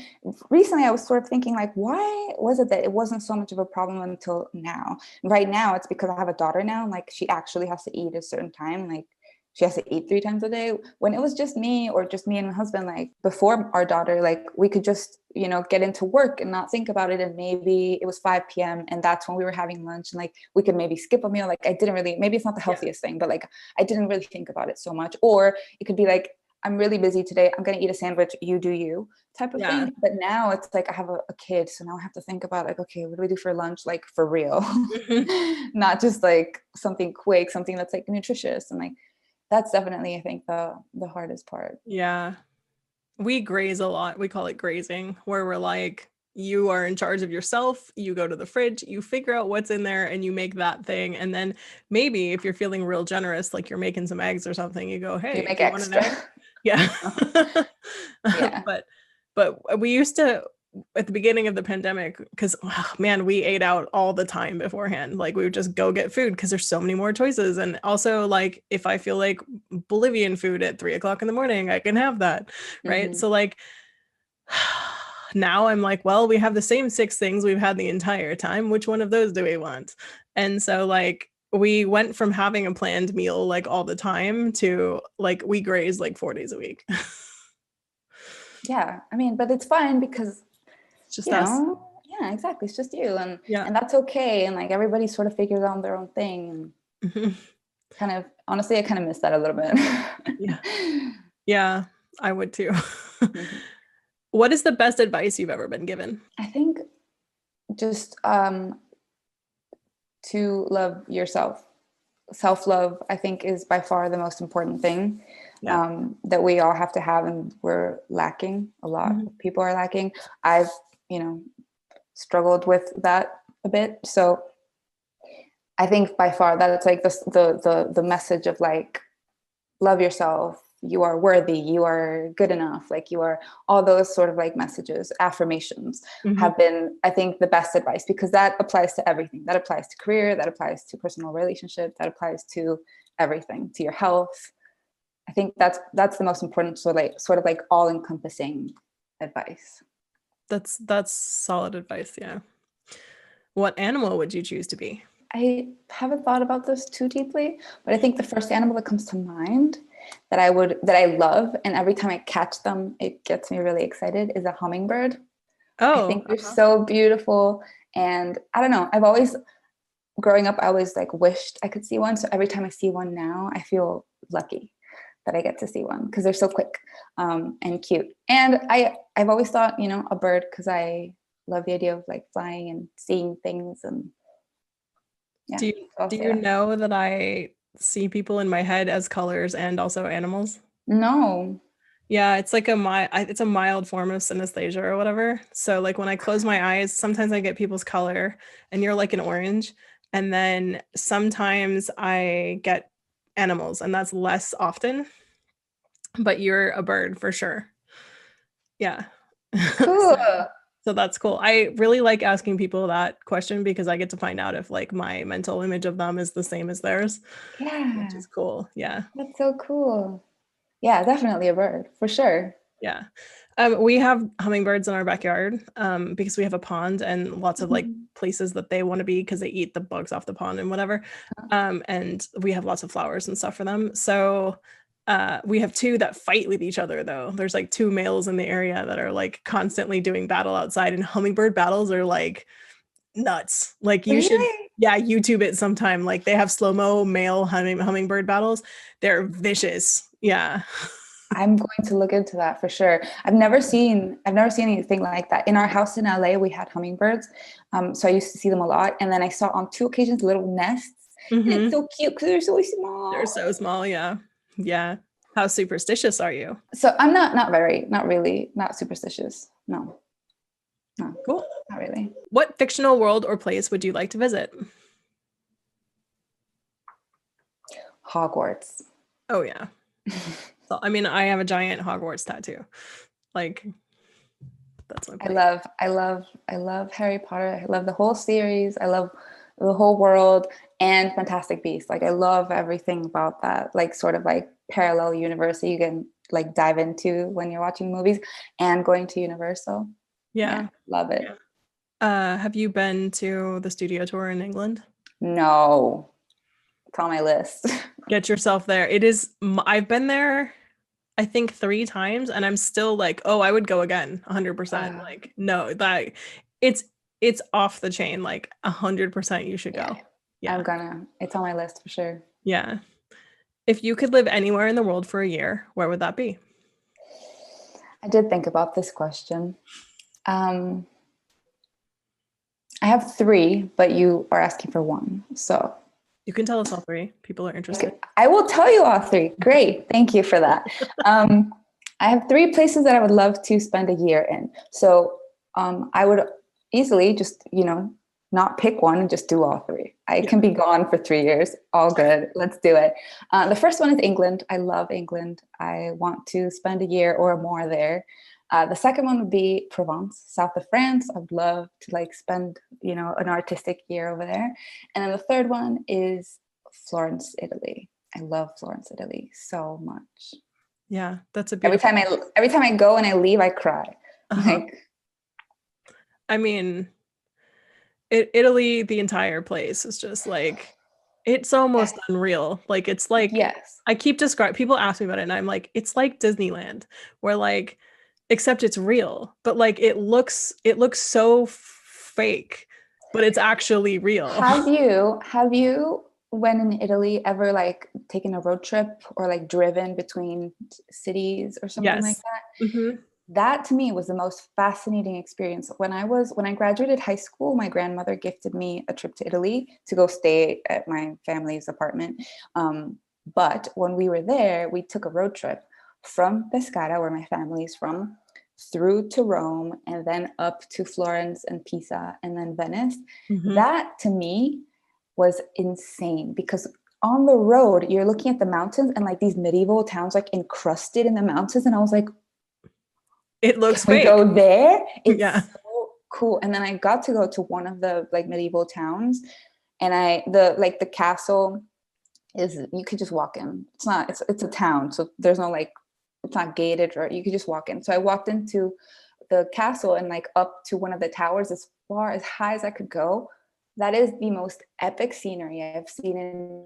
recently I was sort of thinking like, why was it that it wasn't so much of a problem until now? Right now, it's because I have a daughter now. Like she actually has to eat a certain time. Like she has to eat 3 times a day. When it was just me or just me and my husband, like before our daughter, like we could just, get into work and not think about it. And maybe it was 5 p.m. and that's when we were having lunch and like we could maybe skip a meal. Like I didn't really, maybe it's not the healthiest thing, but like I didn't really think about it so much. Or it could be like, I'm really busy today, I'm going to eat a sandwich, you do you type of thing. But now it's like I have a kid, so now I have to think about like, okay, what do we do for lunch, like for real? Not just like something quick, something that's like nutritious. And like that's definitely, I think, the hardest part. Yeah. We graze a lot. We call it grazing, where we're like, you are in charge of yourself. You go to the fridge, you figure out what's in there and you make that thing. And then maybe if you're feeling real generous, like you're making some eggs or something, you go, hey, You make do you want an extra. egg? Yeah. Yeah. But we used to, at the beginning of the pandemic, because man, we ate out all the time beforehand. Like we would just go get food because there's so many more choices. And also like if I feel like Bolivian food at 3 o'clock in the morning, I can have that. Right. Mm-hmm. So like now I'm like, well, we have the same 6 things we've had the entire time. Which one of those do we want? And so like we went from having a planned meal like all the time to like we graze like 4 days a week. Yeah. I mean, but it's fine because It's just us. yeah, exactly. It's just you. And Yeah. and that's okay. And like everybody sort of figures out their own thing. And kind of honestly, I kind of miss that a little bit. Yeah. Yeah, I would too. Mhm. What is the best advice you've ever been given? I think just to love yourself. Self-love, I think, is by far the most important thing that we all have to have, and we're lacking a lot. Mhm. People are lacking. I've, struggled with that a bit. So I think by far that's like the message of like, love yourself. You are worthy. You are good enough. Like you are, all those sort of like messages, affirmations have been, I think, the best advice, because that applies to everything. That applies to career. That applies to personal relationship. That applies to everything, to your health. I think that's the most important, sort of like all encompassing advice. That's solid advice. Yeah. What animal would you choose to be? I haven't thought about this too deeply, but I think the first animal that comes to mind that I love, and every time I catch them, it gets me really excited, is a hummingbird. I Oh, think they're so beautiful. And I don't know, growing up, I always like wished I could see one. So every time I see one now, I feel lucky that I get to see one because they're so quick and cute. And I've always thought, a bird, because I love the idea of like flying and seeing things. And yeah. Do you know that I see people in my head as colors and also animals? No. Yeah, it's like it's a mild form of synesthesia or whatever. So like when I close my eyes, sometimes I get people's color and you're like an orange. And then sometimes I get animals and that's less often, but you're a bird for sure. Yeah. Cool. So that's cool. I really like asking people that question because I get to find out if like my mental image of them is the same as theirs, Yeah. which is cool. Yeah. That's so cool. Yeah, definitely a bird for sure. Yeah. We have hummingbirds in our backyard because we have a pond and lots of like places that they want to be because they eat the bugs off the pond and whatever. And we have lots of flowers and stuff for them. So We have two that fight with each other though. There's like two males in the area that are like constantly doing battle outside, and hummingbird battles are like nuts. Like you should, Really? yeah, YouTube it sometime. Like they have slow-mo male hummingbird battles. They're vicious. Yeah. I'm going to look into that for sure. I've never seen anything like that. In our house in LA, we had hummingbirds. So I used to see them a lot. And then I saw on 2 occasions little nests. And it's Mm-hmm. so cute because they're so They're small. so small. Yeah. Yeah. How superstitious are you? So I'm not really, not superstitious. No, no, Cool. not really. What fictional world or place would you like to visit? Hogwarts. Oh yeah. So, I mean, I have a giant Hogwarts tattoo. Like that's my place. I love Harry Potter. I love the whole series. I love the whole world and Fantastic Beasts. Like I love everything about that. Like sort of like parallel universe that you can like dive into when you're watching movies and going to Universal. Yeah. Love it. Yeah. Have you been to the studio tour in England? No, it's on my list. Get yourself there. It is, I've been there, I think 3 times, and I'm still like, oh, I would go again, 100%. Like, no, that it's it's off the chain, like 100% you should go. Yeah. It's on my list for sure. Yeah. If you could live anywhere in the world for a year, where would that be? I did think about this question. I have three, but you are asking for one. So You can tell us all three. People are interested. I will tell you all three. Great. Thank you for that. I have three places that I would love to spend a year in. So I would easily just, not pick one and just do all three. I can be gone for 3 years. All good. Let's do it. The first one is England. I love England. I want to spend a year or more there. The second one would be Provence, south of France. I would love to spend, an artistic year over there. And then the third one is Florence, Italy. I love Florence, Italy so much. Yeah, that's a beautiful. Every time I go and I leave, I cry. I mean, Italy, the entire place is just like, it's almost unreal. Like it's like, yes. I keep people ask me about it and I'm like, it's like Disneyland, where like, except it's real, but like it looks so fake, but it's actually real. Have you when in Italy ever taken a road trip or driven between cities or something like that? Mm-hmm. That to me was the most fascinating experience. When I graduated high school, my grandmother gifted me a trip to Italy to go stay at my family's apartment. But when we were there, we took a road trip from Pescara, where my family's from, through to Rome, and then up to Florence and Pisa, and then Venice. Mm-hmm. That to me was insane, because on the road, you're looking at the mountains and these medieval towns encrusted in the mountains. And I was like, it looks fake. We go there. It's so cool. And then I got to go to one of the medieval towns, and the castle is, you could just walk in. It's a town, so there's no it's not gated, or you could just walk in. So I walked into the castle and up to one of the towers, as high as I could go. That is the most epic scenery I've seen in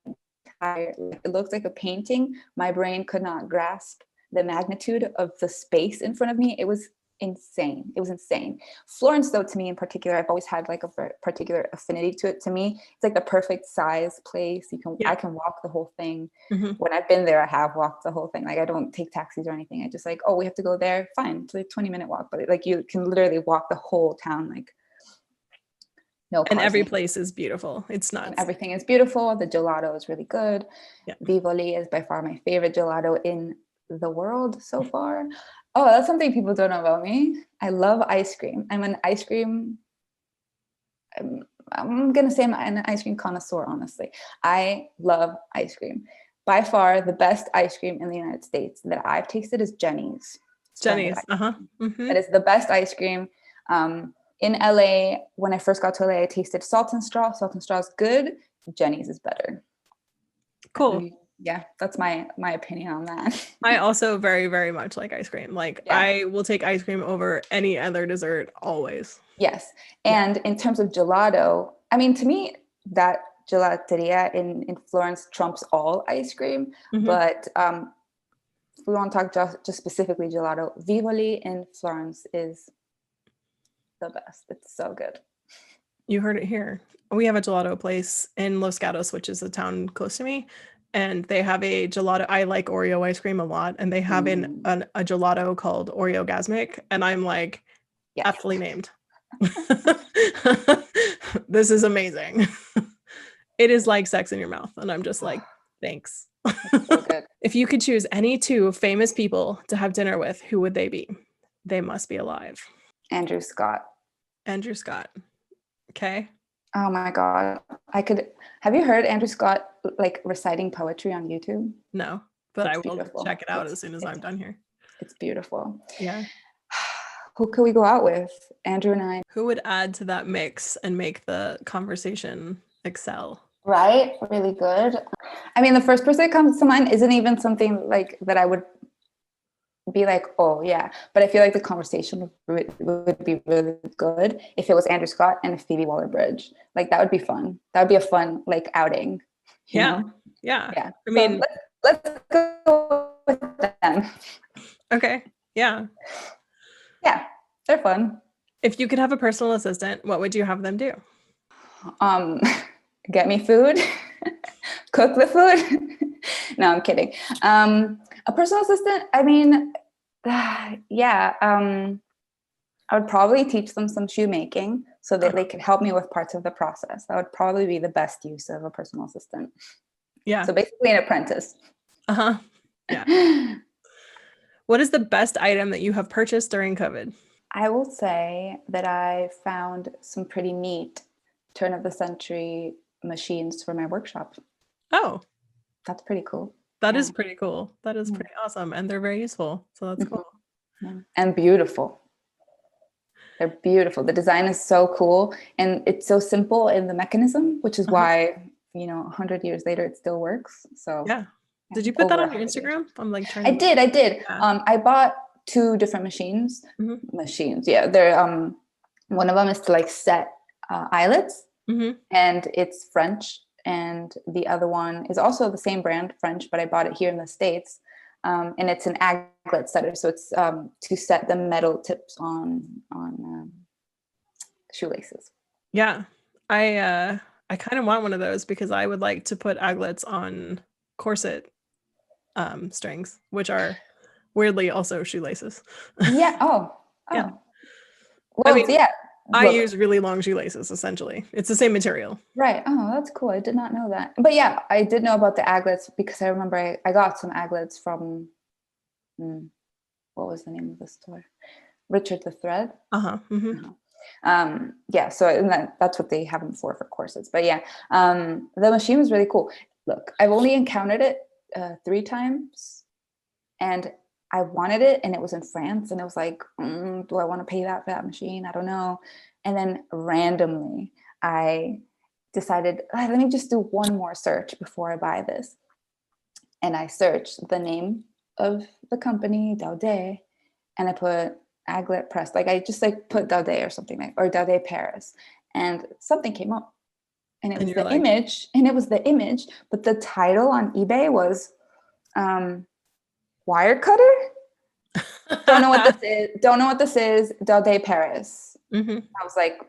entire. It looks like a painting. My brain could not grasp the magnitude of the space in front of me. It was insane. It was insane. Florence, though, to me in particular, I've always had a particular affinity to it. To me, it's the perfect size place. I can walk the whole thing. Mm-hmm. When I've been there, I have walked the whole thing. I don't take taxis or anything. I just oh, we have to go there. Fine, it's a 20-minute walk, but you can literally walk the whole town. No, and every place is beautiful. It's nuts. And everything is beautiful. The gelato is really good. Yeah. Vivoli is by far my favorite gelato in the world so far. Oh, that's something people don't know about me. I love ice cream. I'm an ice cream. I'm gonna say I'm an ice cream connoisseur. Honestly, I love ice cream. By far, the best ice cream in the United States that I've tasted is Jenny's. Jenny's. Mm-hmm. That is the best ice cream. In LA, when I first got to LA, I tasted Salt and Straw. Salt and Straw is good. Jenny's is better. Cool. Yeah, that's my opinion on that. I also very, very much like ice cream. I will take ice cream over any other dessert always. Yes. And in terms of gelato, I mean, to me, that gelateria in Florence trumps all ice cream. But if we want to talk just specifically gelato, Vivoli in Florence is the best. It's so good. You heard it here. We have a gelato place in Los Gatos, which is a town close to me, and they have a gelato. I like Oreo ice cream a lot, and they have a gelato called Oreo Gasmic, and I'm like, aptly named. This is amazing. It is like sex in your mouth, and I'm just like, thanks. So good. If you could choose any two famous people to have dinner with, who would they be? They must be alive. Andrew Scott. Andrew Scott. Okay. Oh my God. Have you heard Andrew Scott like reciting poetry on YouTube? No, but It's I will beautiful. check it out as soon as I'm done here. It's beautiful. Yeah. Who could we go out with? Andrew and I. Who would add to that mix and make the conversation excel? Right? Really good. I mean, the first person that comes to mind isn't even something like that I would be like, oh yeah, but I feel like the conversation would be really good if it was Andrew Scott and Phoebe Waller-Bridge. Like that would be fun. That would be a fun like outing. You know? Yeah. I so mean, let's go with them. Okay. Yeah, they're fun. if you could have a personal assistant, what would you have them do? Get me food, cook the food. No, I'm kidding. A personal assistant, I mean, yeah, I would probably teach them some shoemaking so that they could help me with parts of the process. That would probably be the best use of a personal assistant. Yeah. So basically an apprentice. Yeah. What is the best item that you have purchased during COVID? I will say that I found some pretty neat turn of the century machines for my workshop. Oh, that's pretty cool. That is pretty cool. That is pretty awesome. And they're very useful. So that's cool. And beautiful. They're beautiful. The design is so cool. And it's so simple in the mechanism, which is why, 100 years later, it still works. So yeah. Did you put that on your Instagram? I'm like trying I did. Yeah. I bought 2 different machines. Yeah. They're one of them is to like set eyelets, and it's French. And the other one is also the same brand, French, but I bought it here in the States. And it's an aglet setter. So it's to set the metal tips on shoelaces. Yeah. I kind of want one of those because I would like to put aglets on corset strings, which are weirdly also shoelaces. Yeah. Oh. Yeah. Well, I mean, yeah. I use really long shoelaces, essentially. It's the same material. Right. Oh, that's cool. I did not know that. But yeah, I did know about the aglets because I remember I got some aglets from, what was the name of the store? Richard the Thread. Yeah, so that's what they have them for corsets. But yeah, the machine was really cool. Look, I've only encountered it 3 times, and I wanted it, and it was in France, and it was like, do I want to pay that for that machine? I don't know. And then randomly, I decided, let me just do one more search before I buy this. And I searched the name of the company, Daudet, and I put aglet press. Like I just put Daudet or something or Daudet Paris, and something came up, and it was the image, but the title on eBay was wire cutter. Don't know what this is. Daudet Paris. I was like,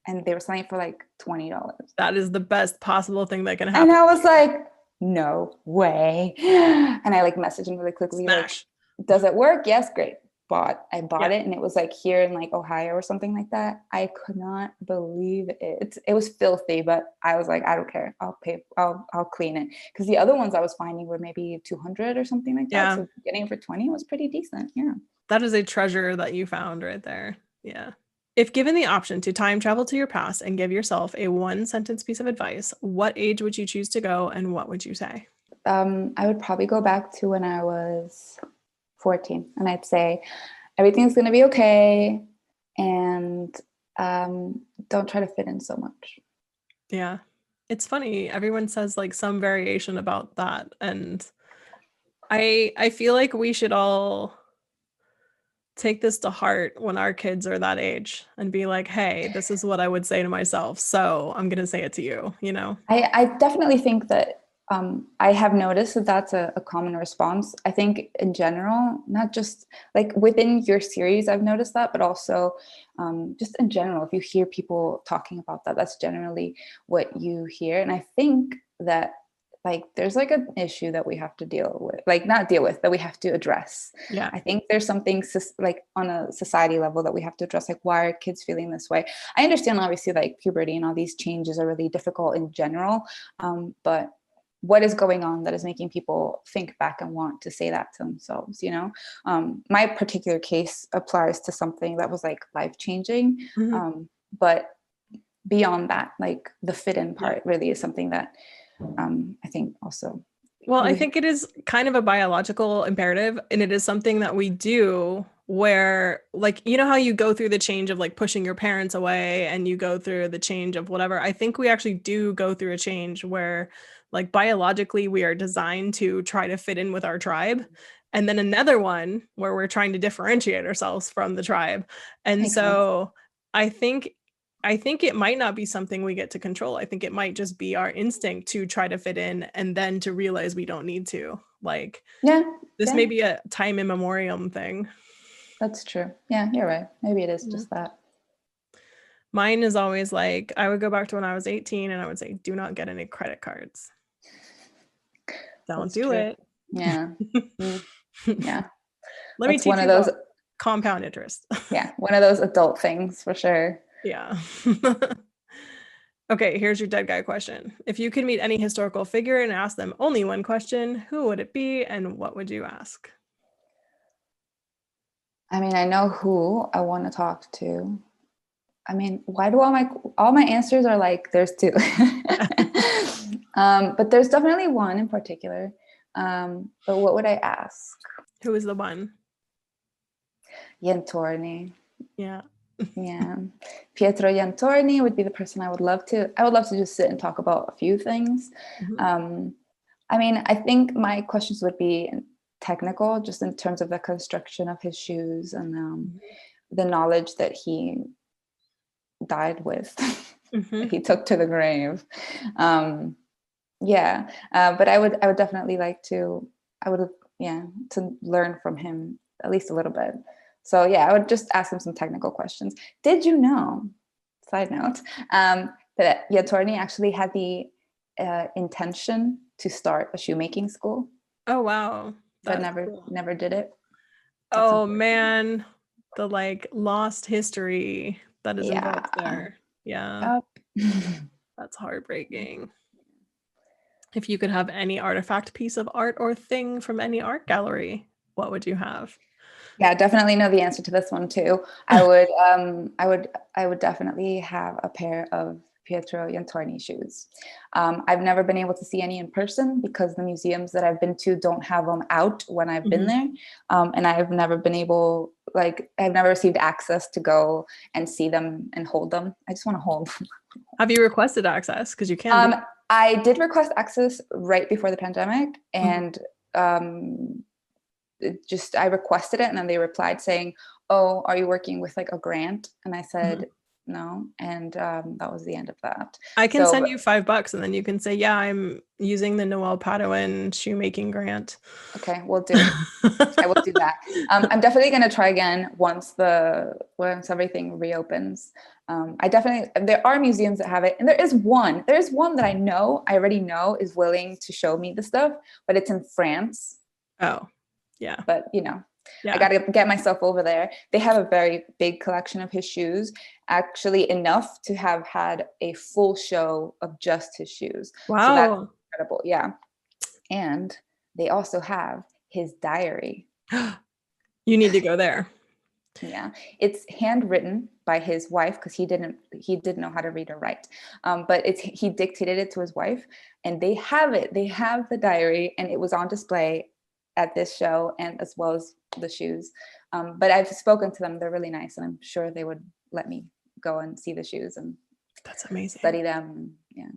and they were selling it for like $20. That is the best possible thing that can happen. And I was like, no way. And I messaged him really quickly. Smash. Like, does it work? Yes, great. I bought it, and it was here in Ohio or something like that. I could not believe it. It was filthy, but I was like, I don't care. I'll pay. I'll clean it, because the other ones I was finding were maybe 200 or something like that. Yeah. So getting it for 20 was pretty decent. Yeah. That is a treasure that you found right there. Yeah. If given the option to time travel to your past and give yourself a 1-sentence piece of advice, what age would you choose to go, and what would you say? I would probably go back to when I was 14, and I'd say everything's going to be okay, and don't try to fit in so much. Yeah. It's funny. Everyone says some variation about that, and I feel like we should all take this to heart when our kids are that age and be like, hey, this is what I would say to myself. So I'm going to say it to you, you know? I definitely think that I have noticed that that's a common response. I think in general, not just like within your series, I've noticed that, but also just in general, if you hear people talking about that, that's generally what you hear. And I think that like there's like an issue that we have to deal with, like not deal with, that we have to address. Yeah. I think there's something like on a society level that we have to address, like why are kids feeling this way? I understand obviously like puberty and all these changes are really difficult in general, but what is going on that is making people think back and want to say that to themselves, you know? My particular case applies to something that was like life-changing, but beyond that, like the fit-in part really is something that I think also. Well, I think it is kind of a biological imperative, and it is something that we do where, like, you know how you go through the change of like pushing your parents away and you go through the change of whatever. I think we actually do go through a change where like biologically we are designed to try to fit in with our tribe. And then another one where we're trying to differentiate ourselves from the tribe. And Makes sense. so I think it might not be something we get to control. I think it might just be our instinct to try to fit in and then to realize we don't need to. Like, this may be a time immemorial thing. That's true. Yeah, you're right. Maybe it is just that. Mine is always like, I would go back to when I was 18 and I would say, do not get any credit cards. Don't do it. Yeah. Yeah. Let me teach you about compound interest. Yeah, one of those adult things for sure. Yeah. Okay, here's your dead guy question. If you could meet any historical figure and ask them only one question, who would it be and what would you ask? I mean, I know who I want to talk to. I mean, why do all my answers are like there's two. But there's definitely one in particular. But what would I ask? Who is the one? Jentorni. Yeah. Yeah. Pietro Jentorni would be the person I would love to just sit and talk about a few things. I mean, I think my questions would be technical, just in terms of the construction of his shoes and the knowledge that he died with, he took to the grave. But I would definitely like to, to learn from him at least a little bit. So yeah, I would just ask him some technical questions. Did you know, side note, that Jentorni actually had the intention to start a shoemaking school? Oh, wow. But never did it. Oh man, the like lost history that is involved there. Yeah. That's heartbreaking. If you could have any artifact, piece of art, or thing from any art gallery, what would you have? Yeah, definitely know the answer to this one too. I would definitely have a pair of Pietro Jentorni shoes. I've never been able to see any in person because the museums that I've been to don't have them out when I've been there. And I've never been able, I've never received access to go and see them and hold them. I just want to hold them. Have you requested access? Because you can. I did request access right before the pandemic, and I requested it, and then they replied saying, "Oh, are you working with like a grant?" And I said, "No," and that was the end of that. I can send you $5 and then you can say, "Yeah, I'm using the Noel Padoan shoemaking grant." Okay, we'll do. I will do that. I'm definitely going to try again once everything reopens. There are museums that have it, and there is one that I already know is willing to show me the stuff, but it's in France. Oh, yeah. But I got to get myself over there. They have a very big collection of his shoes, actually enough to have had a full show of just his shoes. Wow. So that's incredible. Yeah. And they also have his diary. You need to go there. Yeah, it's handwritten by his wife because he didn't know how to read or write. But he dictated it to his wife, and they have it. They have the diary, and it was on display at this show, and as well as the shoes. But I've spoken to them; they're really nice, and I'm sure they would let me go and see the shoes and that's amazing. Study them. Yeah,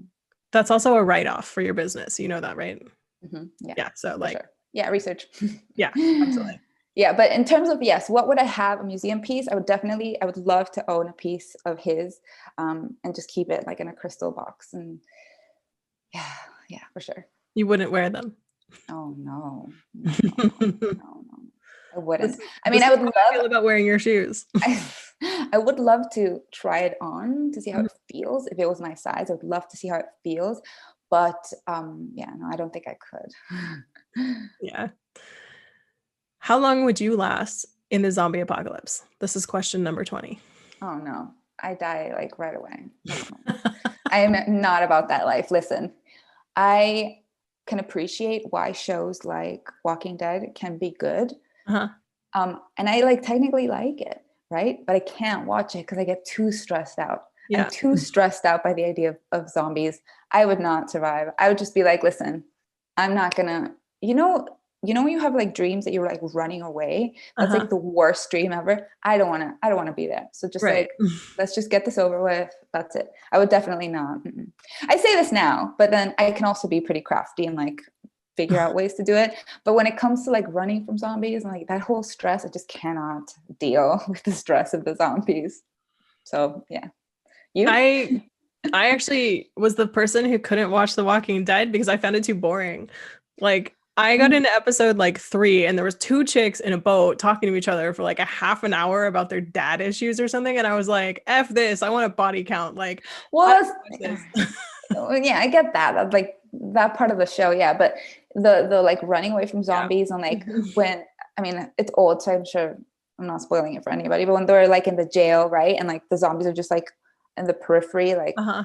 that's also a write-off for your business. You know that, right? Yeah. Yeah. So research. Yeah, absolutely. Yeah, but in terms of, yes, what would I have? A museum piece? I would love to own a piece of his, and just keep it like in a crystal box. And yeah, yeah, for sure. You wouldn't wear them. Oh no, no, no, no, no, no. I wouldn't. I This mean, is how I feel about wearing your shoes. I would love to try it on to see how Mhm. it feels. If it was my size, I would love to see how it feels. But yeah, no, I don't think I could. Yeah. How long would you last in the zombie apocalypse? This is question number 20. Oh no, I die like right away. No, no. I am not about that life. Listen, I can appreciate why shows like Walking Dead can be good. Uh-huh. And I like technically like it, right? But I can't watch it because I get too stressed out. I'm Yeah. too stressed out by the idea of zombies. I would not survive. I would just be like, listen, I'm not gonna, when you have like dreams that you're like running away, that's Uh-huh. like the worst dream ever. I don't wanna be there. So just Right. like, let's just get this over with. That's it. I would definitely not. Mm-mm. I say this now, but then I can also be pretty crafty and like figure out ways to do it. But when it comes to like running from zombies and like that whole stress, I just cannot deal with the stress of the zombies. So yeah. You? I actually was the person who couldn't watch The Walking Dead because I found it too boring. Like I got into episode like 3 and there was two chicks in a boat talking to each other for like a half an hour about their dad issues or something. And I was like, F this, I want a body count. Like Well, I don't watch this. yeah, I get that. That's like that part of the show, yeah. But the like running away from Yeah. zombies and like when I mean it's old, so I'm sure I'm not spoiling it for anybody, but when they're like in the jail, right? And like the zombies are just like in the periphery, like Uh-huh.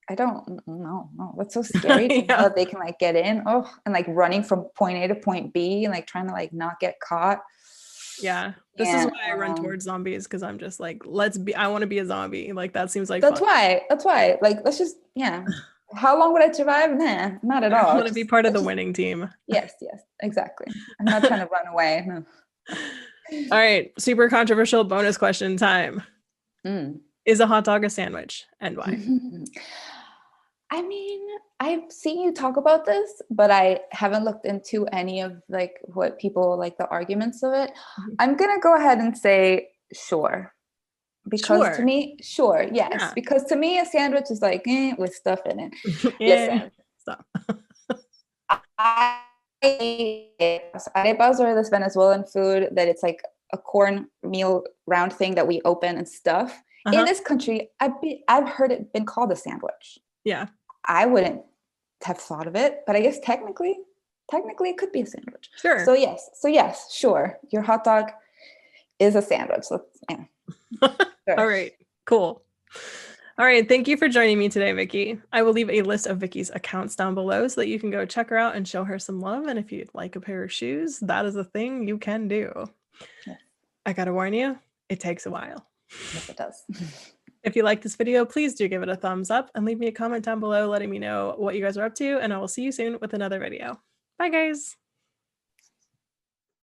I don't know. No, that's so scary to know Yeah. that they can like get in. Oh, and like running from point A to point B and like trying to like not get caught. Yeah. This is And why I run towards zombies because I'm just like, I want to be a zombie. Like that seems like that's fun. why. That's why. Like, let's just yeah. How long would I survive? Nah, not at I all. want to be part of Let's the just winning team. yes, yes, exactly. I'm not trying to run away. No. All right, super controversial bonus question time. Mm. Is a hot dog a sandwich and why? I mean, I've seen you talk about this, but I haven't looked into any of like what people like the arguments of it. Mhm. I'm gonna go ahead and say sure. Because to Sure. me, sure, yes. Yeah. Because to me, a sandwich is like with stuff in it. Yeah. Listen, Stop. I arepas are this Venezuelan food that it's like a cornmeal round thing that we open and stuff. In Uh-huh. this country, I've heard it been called a sandwich. Yeah. I wouldn't have thought of it, but I guess technically it could be a sandwich. Sure. So yes, sure. Your hot dog is a sandwich. Yeah. Sure. All right. Cool. All right. Thank you for joining me today, Vicky. I will leave a list of Vicky's accounts down below so that you can go check her out and show her some love. And if you'd like a pair of shoes, that is a thing you can do. Yes. I gotta warn you, it takes a while. Yes, it does. If you like this video, please do give it a thumbs up and leave me a comment down below letting me know what you guys are up to. And I will see you soon with another video. Bye, guys.